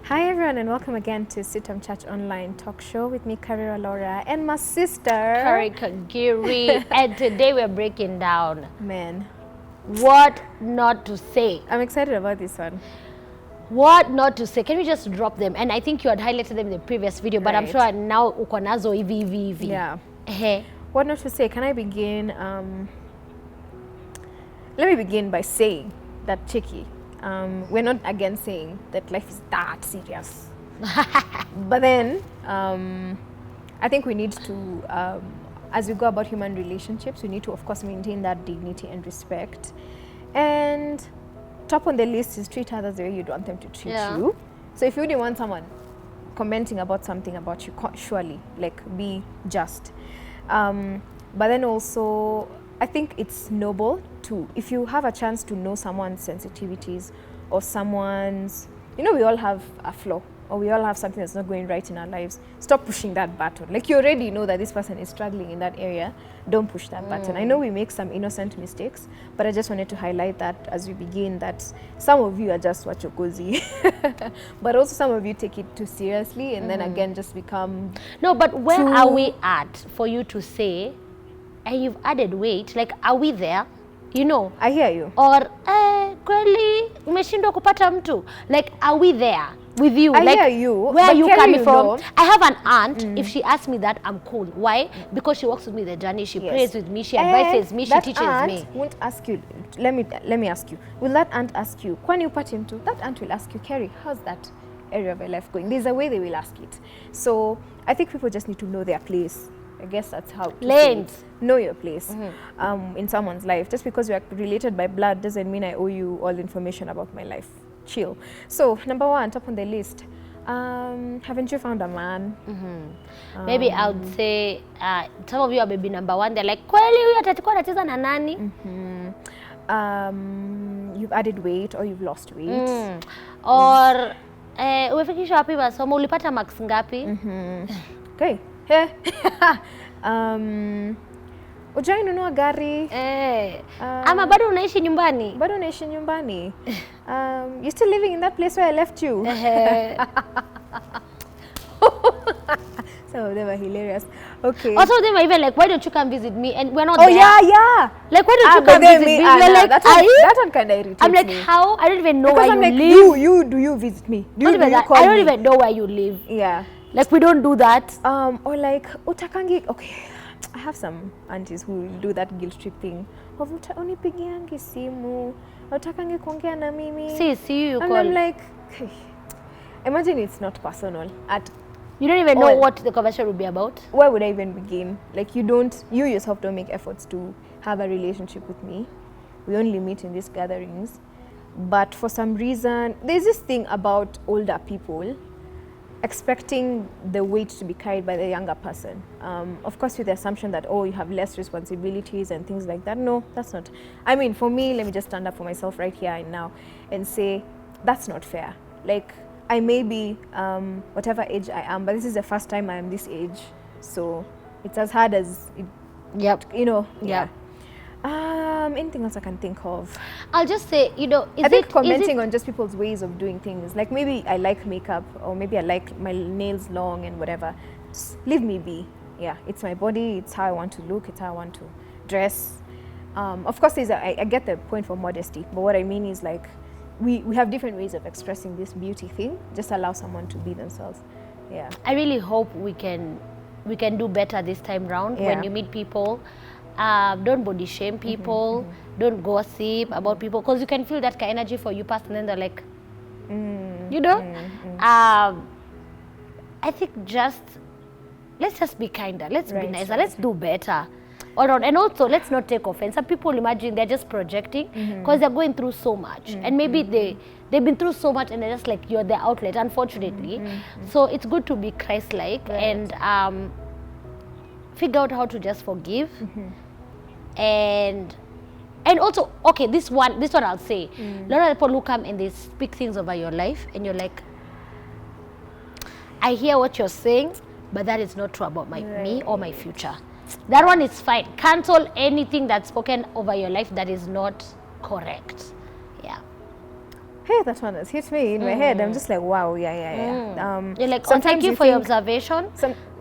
Hi everyone and welcome again to CITAM ChurchOnline talk show with me, Karwirwa Laura, and my sister Kerry, Kagiri. And today we're breaking down what not to say. I'm excited about this one. What not to say. Can we just drop them? And I think you had highlighted them in the previous video, but I'm sure now uko nazo hivi. Yeah. What not to say. Can I begin? Let me begin by saying that Chiki, we're not again saying that life is that serious. But then I think we need to, as we go about human relationships, we need to of course maintain that dignity and respect. And top on the list is treat others the way you'd want them to treat you. So if you really want someone commenting about something about you, surely like be just. But then also I think it's noble to, if you have a chance to know someone's sensitivities or someone's, we all have a flaw or we all have something that's not going right in our lives. Stop pushing that button. Like you already know that this person is struggling in that area. Don't push that button. I know we make some innocent mistakes, but I just wanted to highlight that as we begin, that some of you are just wachokozi, but also some of you take it too seriously and then again just become... No, but where are we at for you to say, and you've added weight, like are we there? I hear you. Or kweli umeshindwa kupata mtu, like are we there with you? I like, hear you. Where are you coming from? I have an aunt. If she asks me that, I'm cool. Why? Because she walks with me the journey. She prays with me. She advises me. She teaches me. Won't ask you. Let me ask you. Will that aunt ask you? Kwani upate mtu? That aunt will ask you, Kerry, how's that area of your life going? There's a way they will ask it. So I think people just need to know their place. I guess that's how to Lanes. Know your place in someone's life. Just because we are related by blood doesn't mean I owe you all information about my life. Chill. So number one, top on the list, haven't you found a man? Maybe I would say some of you are baby number one. They're like, kweli huyu atakuwa anacheza na nani? You've added weight or you've lost weight. Or umefikisha wapi masomo? Ulipata marks ngapi? Okay. Ujai nunua gari? Ama bado unaishi nyumbani? Bado unaishi nyumbani. You're still living in that place where I left you? Some of them are hilarious. Okay. Also, them are even like, why don't you come visit me? And we're not there. Oh yeah. Like, why don't you come visit me? We're like, that one kind of irritates me. I'm like, how? I don't even know because where I'm you like, live. Do you visit me? Do you call I don't me? even know where you live. Yeah. Like, we don't do that. Or like, utakangi, okay, I have some aunties who will do that guilt trip thing. Unipigiangi simu, utakangi kuongea na mimi. See you and call. I'm like, hey, imagine it's not personal at you don't even know what the conversation will be about. Where would I even begin? Like you yourself don't make efforts to have a relationship with me. We only meet in these gatherings. But for some reason, there's this thing about older people expecting the weight to be carried by the younger person. Of course, with the assumption that, you have less responsibilities and things like that. No, that's not. I mean, for me, let me just stand up for myself right here and now and say, that's not fair. Like, I may be whatever age I am, but this is the first time I am this age. So it's as hard as, anything else I can think of? I'll just say, I think commenting on just people's ways of doing things. Like maybe I like makeup or maybe I like my nails long and whatever. Just leave me be. Yeah, it's my body. It's how I want to look. It's how I want to dress. Of course, I get the point for modesty. But what I mean is like, we have different ways of expressing this beauty thing. Just allow someone to be themselves. Yeah. I really hope we can do better this time round. When you meet people. Don't body shame people. Don't gossip about people, because you can feel that kind of energy for you past, and then they're like, I think let's just be kinder. Let's be nicer. Let's do better. And also, let's not take offense. Some people imagine they're just projecting because they're going through so much, and maybe they've been through so much, and they're just like, you're their outlet, unfortunately. So it's good to be Christ-like and figure out how to just forgive. And also, okay, this one I'll say, a lot of people who come and they speak things over your life, and you're like, I hear what you're saying, but that is not true about me or my future. That one is fine. Cancel anything that's spoken over your life that is not correct. Yeah. hey, that one has hit me in my head. I'm just like, wow, yeah. You're like, oh, thank you for your observation,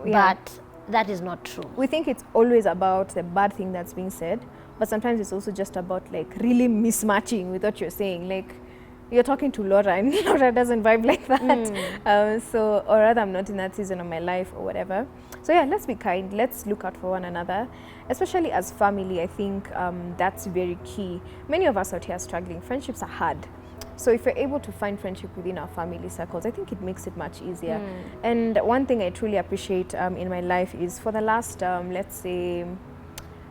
but that is not true. We think it's always about the bad thing that's being said, but sometimes it's also just about like really mismatching with what you're saying. Like, you're talking to Laura and Laura doesn't vibe like that. Or rather, I'm not in that season of my life or whatever. So yeah, let's be kind. Let's look out for one another, especially as family. I think that's very key. Many of us out here are struggling. Friendships are hard. So if you're able to find friendship within our family circles, I think it makes it much easier. And one thing I truly appreciate in my life is for the last, let's say,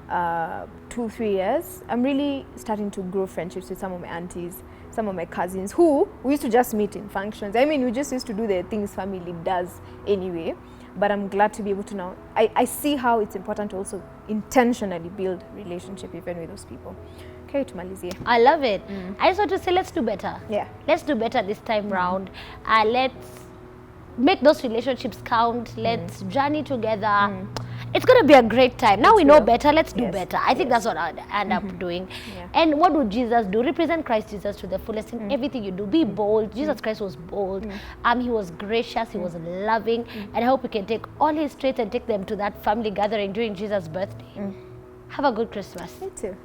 2-3 years, I'm really starting to grow friendships with some of my aunties, some of my cousins who we used to just meet in functions. I mean, we just used to do the things family does anyway. But I'm glad to be able to now, I see how it's important to also intentionally build relationship even with those people. Okay, tumalizie. I love it. I just want to say, let's do better. Yeah. Let's do better this time round. Let's make those relationships count. Let's journey together. It's going to be a great time. Now we know better, let's do better. I think that's what I'd end up doing. And what would Jesus do? Represent Christ Jesus to the fullest in everything you do. Be bold. Jesus Christ was bold. He was gracious. He was loving. And I hope we can take all his traits and take them to that family gathering during Jesus' birthday. Have a good Christmas. Me too.